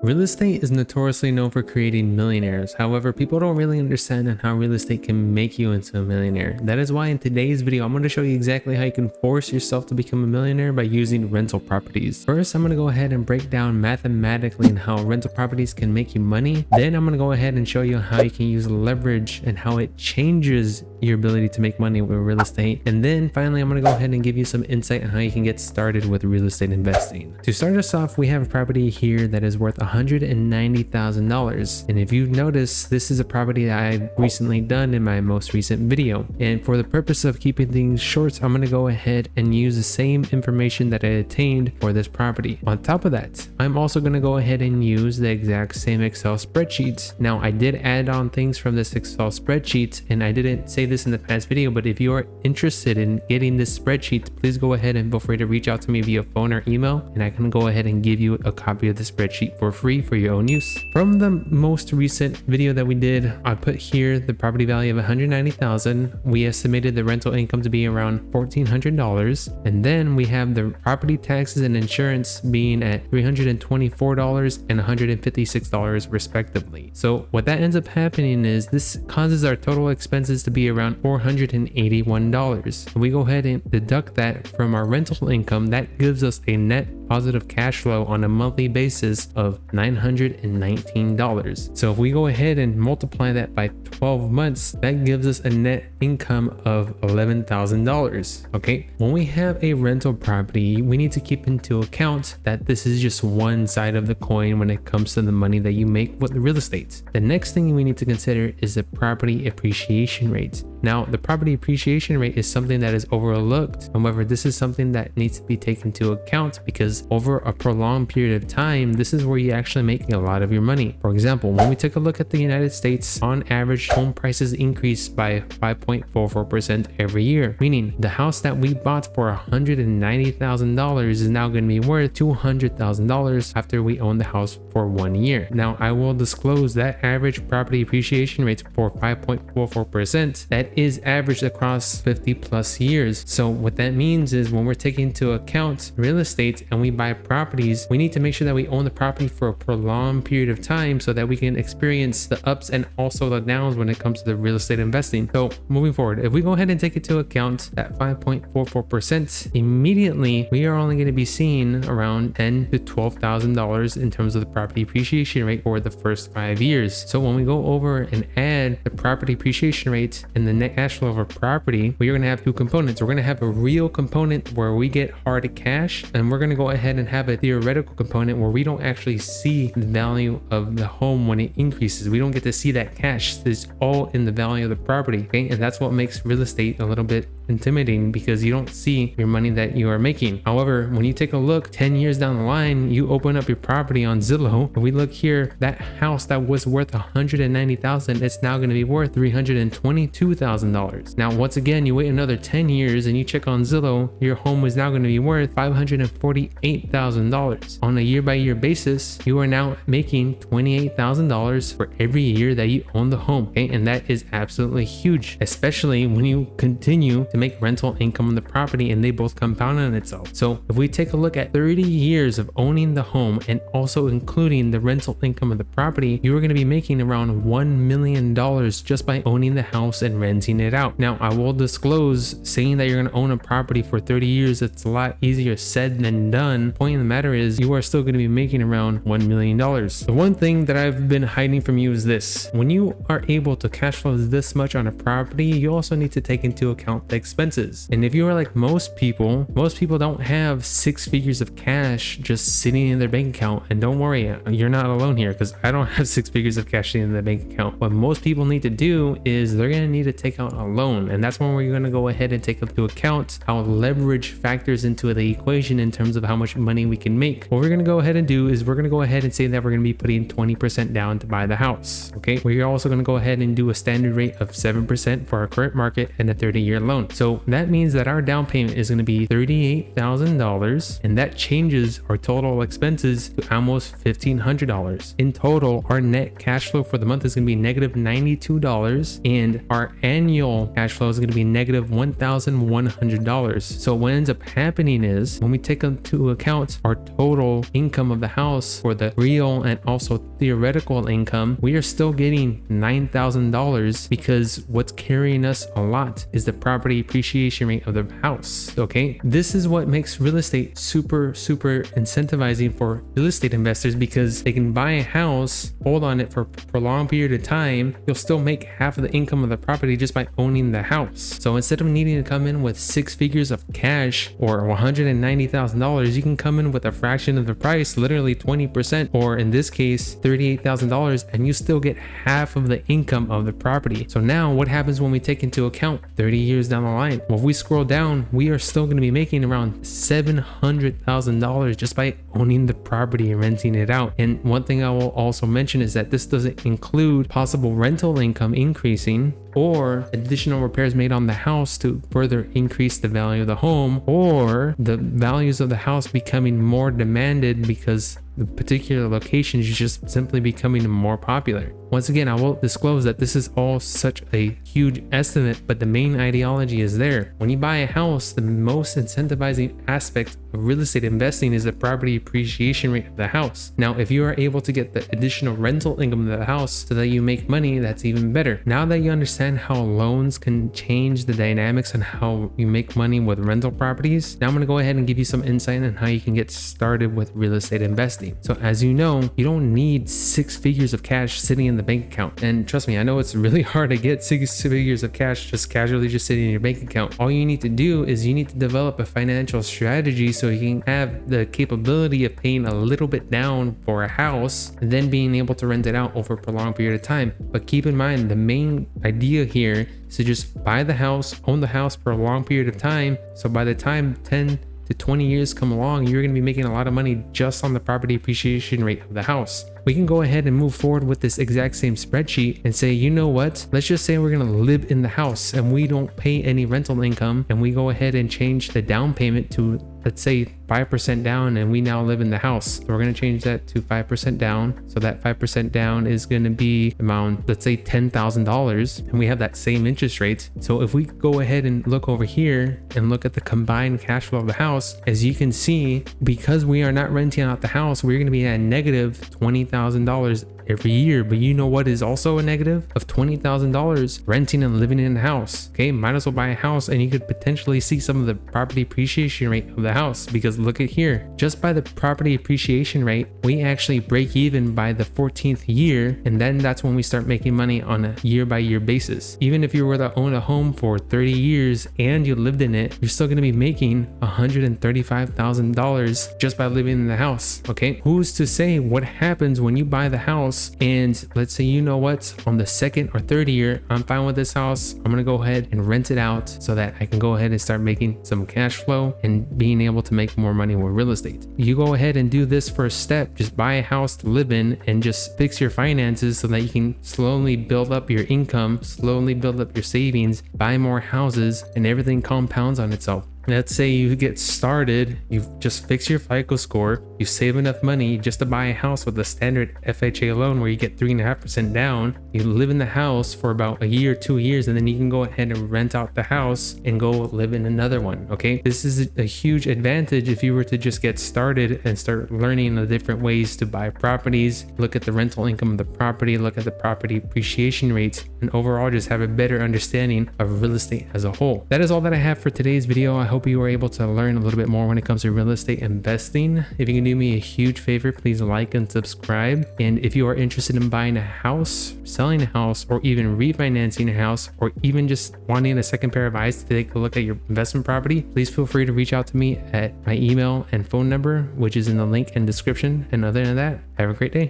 Real estate is notoriously known for creating millionaires. However, people don't really understand how real estate can make you into a millionaire. That is why in today's video, I'm going to show you exactly how you can force yourself to become a millionaire by using rental properties. First, I'm going to go ahead and break down mathematically how rental properties can make you money. Then I'm going to go ahead and show you how you can use leverage and how it changes your ability to make money with real estate. And then finally, I'm going to go ahead and give you some insight on how you can get started with real estate investing. To start us off, we have a property here that is worth $190,000. And if you've noticed, this is a property that I've recently done in my most recent video. And for the purpose of keeping things short, I'm going to go ahead and use the same information that I attained for this property. On top of that, I'm also going to go ahead and use the exact same Excel spreadsheet. Now, I did add on things from this Excel spreadsheet, and I didn't say this in the past video, but if you are interested in getting this spreadsheet, please go ahead and feel free to reach out to me via phone or email, and I can go ahead and give you a copy of the spreadsheet for free for your own use. From the most recent video that we did, I put here the property value of $190,000. We estimated the rental income to be around $1,400, and then we have the property taxes and insurance being at $324 and $156 respectively. So what that ends up happening is this causes our total expenses to be around $481. We go ahead and deduct that from our rental income. That gives us a net positive cash flow on a monthly basis of $919. So if we go ahead and multiply that by 12 months, that gives us a net income of $11,000. Okay, when we have a rental property, we need to keep into account that this is just one side of the coin when it comes to the money that you make with real estate. The next thing we need to consider is the property appreciation rate. Now, the property appreciation rate is something that is overlooked. However, this is something that needs to be taken into account because over a prolonged period of time, this is where you actually make a lot of your money. For example, when we take a look at the United States, on average, home prices increase by 5.44% every year, meaning the house that we bought for $190,000 is now going to be worth $200,000 after we own the house for 1 year. Now, I will disclose that average property appreciation rate for 5.44%. That is averaged across 50 plus years. So what that means is when we're taking into account real estate and we buy properties, we need to make sure that we own the property for a prolonged period of time so that we can experience the ups and also the downs when it comes to the real estate investing. So moving forward, if we go ahead and take into account that 5.44%, immediately we are only going to be seeing around $10,000 to $12,000 in terms of the property appreciation rate for the first 5 years. So when we go over and add the property appreciation rate and the net cash flow of a property, we are going to have two components. We're going to have a real component where we get hard cash, and we're going to go ahead and have a theoretical component where we don't actually see the value of the home when it increases. We don't get to see that cash. It's all in the value of the property. Okay, and that's what makes real estate a little bit intimidating because you don't see your money that you are making. However, when you take a look 10 years down the line, you open up your property on Zillow, and we look here, that house that was worth $190,000, it's now going to be worth $322,000. Now, once again, you wait another 10 years and you check on Zillow, your home is now going to be worth $548,000. On a year-by-year basis, you are now making $28,000 for every year that you own the home. Okay, and that is absolutely huge, especially when you continue to make rental income on the property and they both compound on itself. So if we take a look at 30 years of owning the home and also including the rental income of the property, you are going to be making around $1 million just by owning the house and renting it out. Now, I will disclose, saying that you're going to own a property for 30 years, it's a lot easier said than done. Point of the matter is you are still going to be making around $1 million. The one thing that I've been hiding from you is this: when you are able to cash flow this much on a property, you also need to take into account the expenses. And if you are like most people don't have 6 figures of cash just sitting in their bank account. And don't worry, you're not alone here because I don't have 6 figures of cash sitting in the bank account. What most people need to do is they're going to need to take out a loan, and that's when we're going to go ahead and take into account how leverage factors into the equation in terms of how much money we can make. What we're going to go ahead and do is we're going to go ahead and say that we're going to be putting 20% down to buy the house. Okay, we're also going to go ahead and do a standard rate of 7% for our current market and a 30-year loan. So that means that our down payment is going to be $38,000, and that changes our total expenses to almost $1,500. In total, our net cash flow for the month is going to be negative $92, and our annual cash flow is going to be negative $1,100. So what ends up happening is when we take into account our total income of the house for the real and also theoretical income, we are still getting $9,000, because what's carrying us a lot is the property appreciation rate of the house. Okay, this is what makes real estate super incentivizing for real estate investors, because they can buy a house, hold on it for a prolonged period of time. You'll still make half of the income of the property just by owning the house. So instead of needing to come in with 6 figures of cash or $190,000, you can come in with a fraction of the price, literally 20%, or in this case $38,000, and you still get half of the income of the property. So now what happens when we take into account 30 years down the line? Well, if we scroll down, we are still going to be making around $700,000 just by owning the property and renting it out. And one thing I will also mention is that this doesn't include possible rental income increasing, or additional repairs made on the house to further increase the value of the home, or the values of the house becoming more demanded because the particular location is just simply becoming more popular. Once again, I will disclose that this is all such a huge estimate, but the main ideology is there. When you buy a house, the most incentivizing aspect of real estate investing is the property appreciation rate of the house. Now, if you are able to get the additional rental income of the house so that you make money, that's even better. Now that you understand how loans can change the dynamics and how you make money with rental properties, now I'm going to go ahead and give you some insight on how you can get started with real estate investing. So as you know, you don't need 6 figures of cash sitting in the bank account. And trust me, I know it's really hard to get 6 figures of cash just casually just sitting in your bank account. All you need to do is you need to develop a financial strategy so you can have the capability of paying a little bit down for a house and then being able to rent it out over a prolonged period of time. But keep in mind, the main idea here is to just buy the house, own the house for a long period of time. So by the time 10 to 20 years come along, you're going to be making a lot of money just on the property appreciation rate of the house. We can go ahead and move forward with this exact same spreadsheet and say, you know what, let's just say we're going to live in the house and we don't pay any rental income, and we go ahead and change the down payment to, let's say, 5% down, and we now live in the house. So we're going to change that to 5% down. So that 5% down is going to be around, let's say, $10,000, and we have that same interest rate. So if we go ahead and look over here and look at the combined cash flow of the house, as you can see, because we are not renting out the house, we're going to be at negative $20,000 every year. But you know what is also a negative? Of $20,000 renting and living in a house. Okay, might as well buy a house and you could potentially see some of the property appreciation rate of the house, because look at here, just by the property appreciation rate, we actually break even by the 14th year, and then that's when we start making money on a year-by-year basis. Even if you were to own a home for 30 years and you lived in it, you're still going to be making $135,000 just by living in the house. Okay, who's to say what happens when you buy the house and let's say, you know what, on the 2nd or 3rd year, I'm fine with this house, I'm gonna go ahead and rent it out so that I can go ahead and start making some cash flow and being able to make more money with real estate. You go ahead and do this first step, just buy a house to live in and just fix your finances so that you can slowly build up your income, slowly build up your savings, buy more houses, and everything compounds on itself. Let's say you get started, you've just fixed your FICO score, you save enough money just to buy a house with a standard FHA loan where you get 3.5% down. You live in the house for about a year, 2 years, and then you can go ahead and rent out the house and go live in another one. Okay, this is a huge advantage if you were to just get started and start learning the different ways to buy properties, look at the rental income of the property, look at the property appreciation rates, and overall just have a better understanding of real estate as a whole. That is all that I have for today's video. I hope you were able to learn a little bit more when it comes to real estate investing. If you can do me a huge favor, please like and subscribe. And if you are interested in buying a house, selling a house, or even refinancing a house, or even just wanting a second pair of eyes to take a look at your investment property, please feel free to reach out to me at my email and phone number, which is in the link and description. And other than that, have a great day.